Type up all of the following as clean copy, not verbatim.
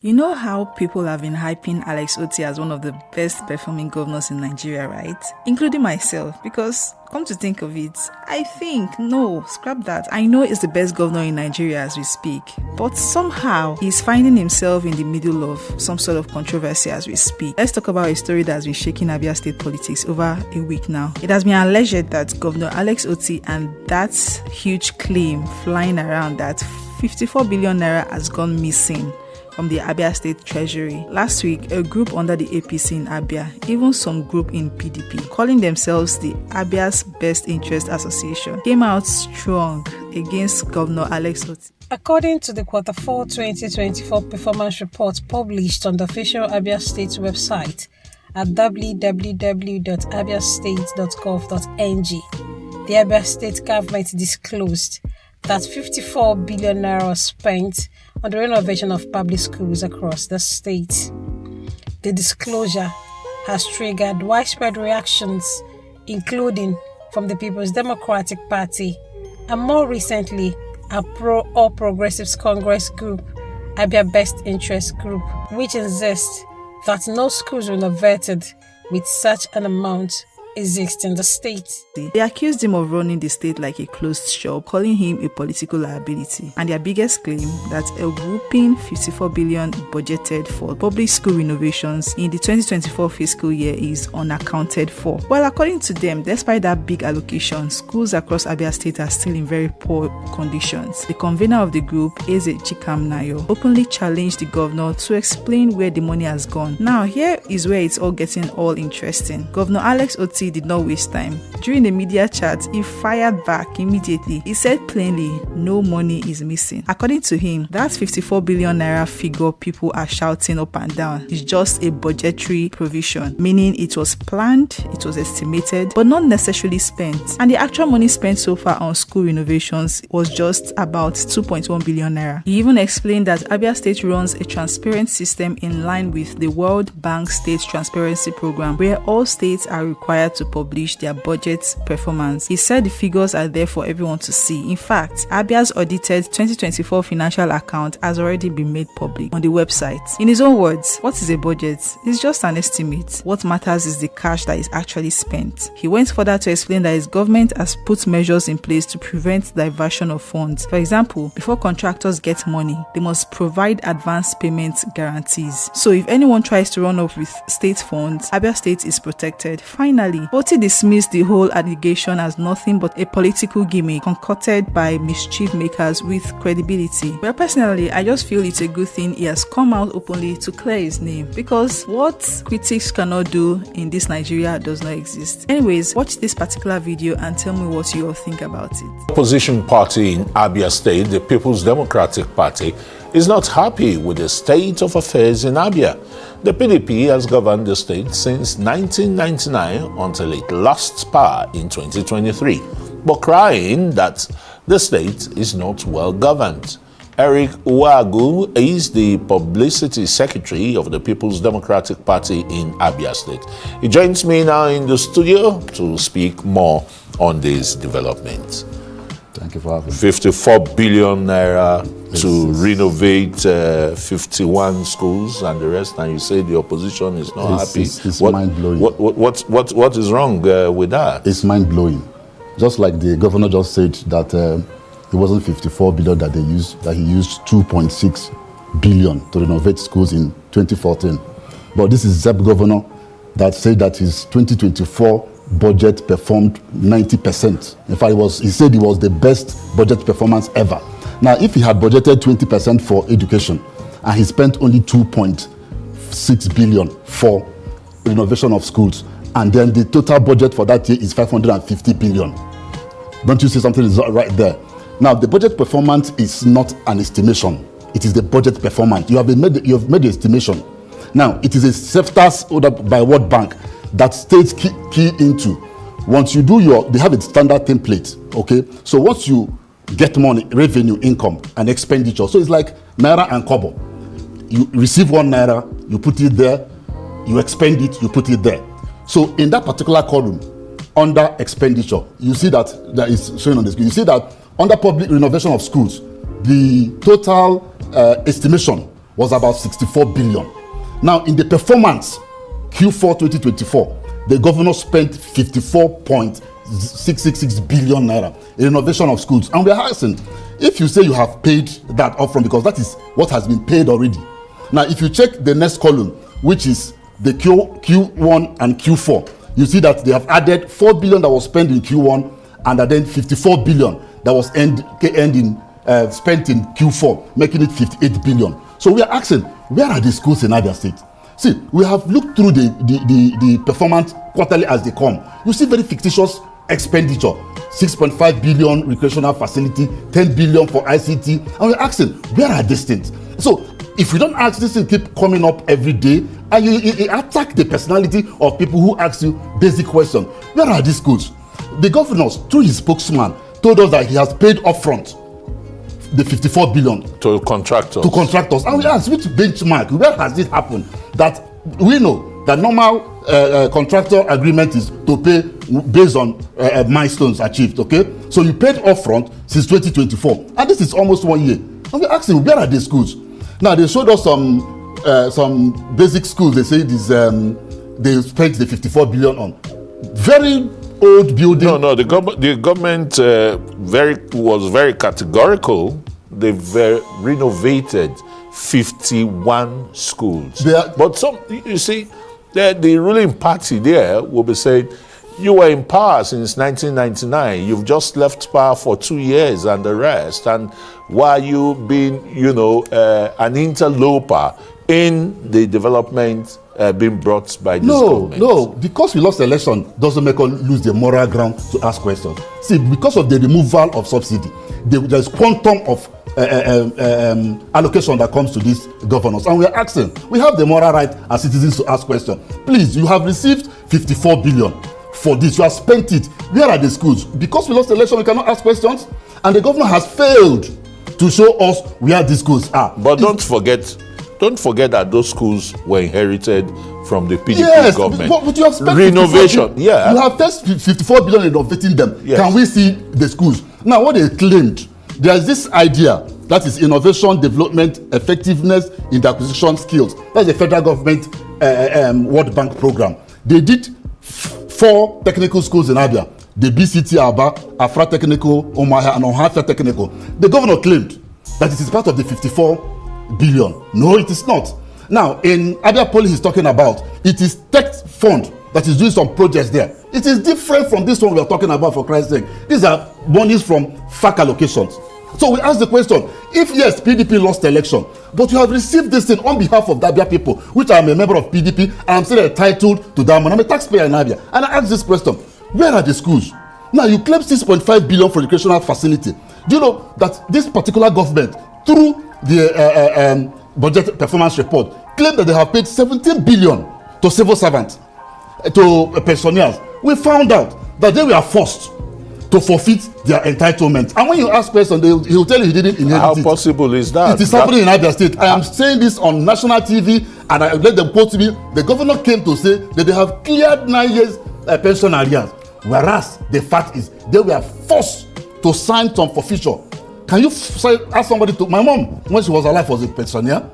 You know how people have been hyping Alex Otti as one of the best performing governors in Nigeria, right? Including myself, because come to think of it, scrap that. I know he's the best governor in Nigeria as we speak, but somehow he's finding himself in the middle of some sort of controversy as we speak. Let's talk about a story that has been shaking Abia state politics over a week now. It has been alleged that Governor Alex Otti and that huge claim flying around that 54 billion naira has gone missing from the Abia State Treasury. Last week, a group under the APC in Abia, even some group in PDP, calling themselves the Abia's Best Interest Association, came out strong against Governor Alex Otti. According to the Q4 2024 performance report published on the official Abia State website at www.abiastate.gov.ng, the Abia State government disclosed that 54 billion naira was spent on the renovation of public schools across the state. The disclosure has triggered widespread reactions, including from the People's Democratic Party and more recently a All Progressives Congress group, Abia Best Interest Group, which insists that no schools renovated with such an amount exist in the state. They accused him of running the state like a closed shop, calling him a political liability. And their biggest claim, that a whopping 54 billion budgeted for public school renovations in the 2024 fiscal year is unaccounted for. Well, according to them, despite that big allocation, schools across Abia State are still in very poor conditions. The convener of the group, Eze Chikamnayo, openly challenged the governor to explain where the money has gone. Now, here is where it's all getting all interesting. Governor Alex Otti did not waste time. During the media chat, he fired back immediately. He said plainly, no money is missing. According to him, that 54 billion naira figure people are shouting up and down is just a budgetary provision, meaning it was planned, it was estimated, but not necessarily spent. And the actual money spent so far on school renovations was just about 2.1 billion naira. He even explained that Abia State runs a transparent system in line with the World Bank State Transparency Program, where all states are required to publish their budget performance. He said the figures are there for everyone to see. In fact, Abia's audited 2024 financial account has already been made public on the website. In his own words, what is a budget? It's just an estimate. What matters is the cash that is actually spent. He went further to explain that his government has put measures in place to prevent diversion of funds. For example, before contractors get money, they must provide advance payment guarantees. So if anyone tries to run off with state funds, Abia State is protected. Finally, Otti dismissed the whole allegation as nothing but a political gimmick concocted by mischief makers with credibility. Well, personally, I just feel it's a good thing he has come out openly to clear his name, because what critics cannot do in this Nigeria does not exist. Anyways, watch this particular video and tell me what you all think about it. Opposition party in Abia State, the People's Democratic Party, is not happy with the state of affairs in Abia. The PDP has governed the state since 1999 until it lost power in 2023, but crying that the state is not well governed. Eric Uwagu is the publicity secretary of the People's Democratic Party in Abia State. He joins me now in the studio to speak more on this development. Thank you for having me. 54 billion naira to renovate 51 schools and the rest, and you say the opposition is not happy. It's mind-blowing. What is wrong with that? It's mind-blowing. Just like the governor just said that it wasn't 54 billion that they used, that he used 2.6 billion to renovate schools in 2014. But this is ZEP governor that said that his 2024 budget performed 90%. In fact, he said it was the best budget performance ever. Now, if he had budgeted 20% for education and he spent only 2.6 billion for renovation of schools, and then the total budget for that year is 550 billion. Don't you see something is right there? Now, the budget performance is not an estimation. It is the budget performance. You have made the estimation. Now, it is a CEFTAS ordered by World Bank that states key into. Once you do they have a standard template, okay? So once you get money, revenue, income, and expenditure, so it's like naira and kobo. You receive 1 naira, you put it there, you expend it, you put it there. So in that particular column, under expenditure, you see that is showing on the screen. You see that under public renovation of schools, the total estimation was about 64 billion. Now, in the performance, Q4 2024, the governor spent 54.666 billion naira in renovation of schools. And we are asking, if you say you have paid that upfront, because that is what has been paid already. Now, if you check the next column, which is the Q1 and Q4, you see that they have added 4 billion that was spent in Q1 and then 54 billion that was spent in Q4, making it 58 billion. So we are asking, where are the schools in Abia State? See, we have looked through the performance quarterly as they come. You see very fictitious expenditure, 6.5 billion recreational facility, 10 billion for ICT, and we're asking, where are these things? So if we don't ask this thing keep coming up every day, and you attack the personality of people who ask you basic questions, where are these schools? The governor, through his spokesman, told us that he has paid upfront the 54 billion to contractors. And we ask, which benchmark, where has it happened? That we know that normal contractor agreement is to pay based on milestones achieved, okay? So you paid upfront since 2024, and this is almost 1 year. And we're asking, where are the schools? Now, they showed us some basic schools. They say this, they spent the 54 billion on. Very old building. No, the government was very categorical. They renovated 51 schools. But some, you see, the ruling party there will be saying, you were in power since 1999. You've just left power for 2 years and the rest. And why you being, an interloper in the development being brought by this government? No, because we lost the election doesn't make us lose the moral ground to ask questions. See, because of the removal of subsidy, there's quantum of allocation that comes to these governors, and we're asking, we have the moral right as citizens to ask questions. Please, you have received 54 billion for this, you have spent it. Where are the schools? Because we lost the election, we cannot ask questions, and the governor has failed to show us where these schools are. But don't forget that those schools were inherited from the PDP government. But you have spent renovation. You have spent 54 billion in renovating them. Yes. Can we see the schools? Now, what they claimed, there is this idea that is innovation, development, effectiveness in the acquisition skills. That's the federal government World Bank program. They did 4 technical schools in Abia: the BCT Aba, Afra Technical, Omaha, and Ohafia Technical. The governor claimed that it is part of the 54 billion. No, it is not. Now, in Abia Police he's talking about, it is tech fund that is doing some projects there. It is different from this one we are talking about, for Christ's sake. These are monies from FAC allocations. So we ask the question, if yes, PDP lost the election, but you have received this thing on behalf of the Abia people, which I am a member of PDP, and I'm still entitled to that money. I'm a taxpayer in Abia. And I ask this question, where are the schools? Now, you claim 6.5 billion for recreational facility. Do you know that this particular government, through the budget performance report, claimed that they have paid 17 billion to civil servants, to pensioners? We found out that they were forced to forfeit their entitlement. And when you ask questions, he will tell you he didn't inherit it. How possible is that? It is happening in Abia State. I am saying this on national TV, and I let them quote me. The governor came to say that they have cleared 9 years pension arrears, whereas the fact is they were forced to sign some forfeiture. Can you ask somebody to? My mom, when she was alive, was a pensioner,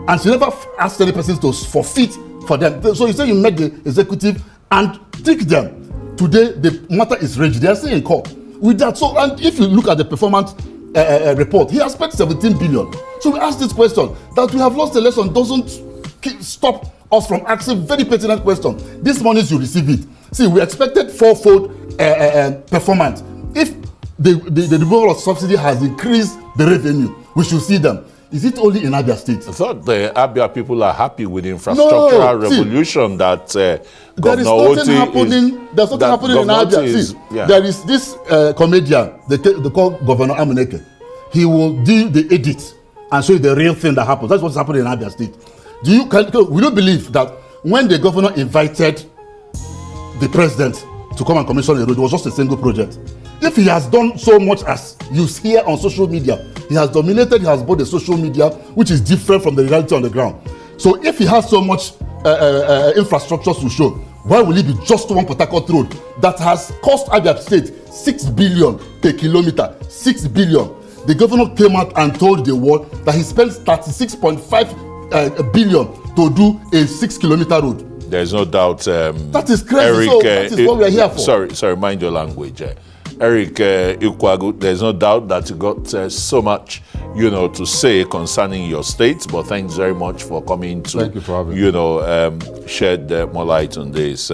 and she never asked any person to forfeit for them. So you say you met the executive and trick them. Today, the matter is raged. They are still in court with that. So, and if you look at the performance report, he has spent 17 billion. So we ask this question, that we have lost the election doesn't stop us from asking very pertinent questions. This money you receive it. See, we expected 4-fold performance. If the removal of subsidy has increased the revenue, we should see them. Is it only in Abia State? I thought the Abia people are happy with the infrastructural revolution that Governor Otti There's nothing happening in Abia. There is this comedian, they call Governor Amuneke. He will do the edit and show you the real thing that happens. That's what's happening in Abia State. We don't believe that when the governor invited the president to come and commission the road, it was just a single project. If he has done so much as you hear on social media, he has dominated, he has bought the social media, which is different from the reality on the ground. So if he has so much infrastructure to show, why will it be just one Port Harcourt road that has cost Abia State 6 billion per kilometer? 6 billion. The governor came out and told the world that he spent 36.5 billion to do a 6-kilometer road. There's no doubt. That is crazy. Eric, so that is what we are here for. Sorry, mind your language. Eric Ikwagu, there's no doubt that you got so much, to say concerning your state. But thanks very much for coming to, Thank you for having me. shed more light on this.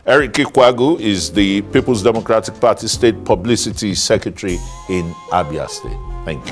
Eric Ikwagu is the People's Democratic Party State Publicity Secretary in Abia State. Thank you.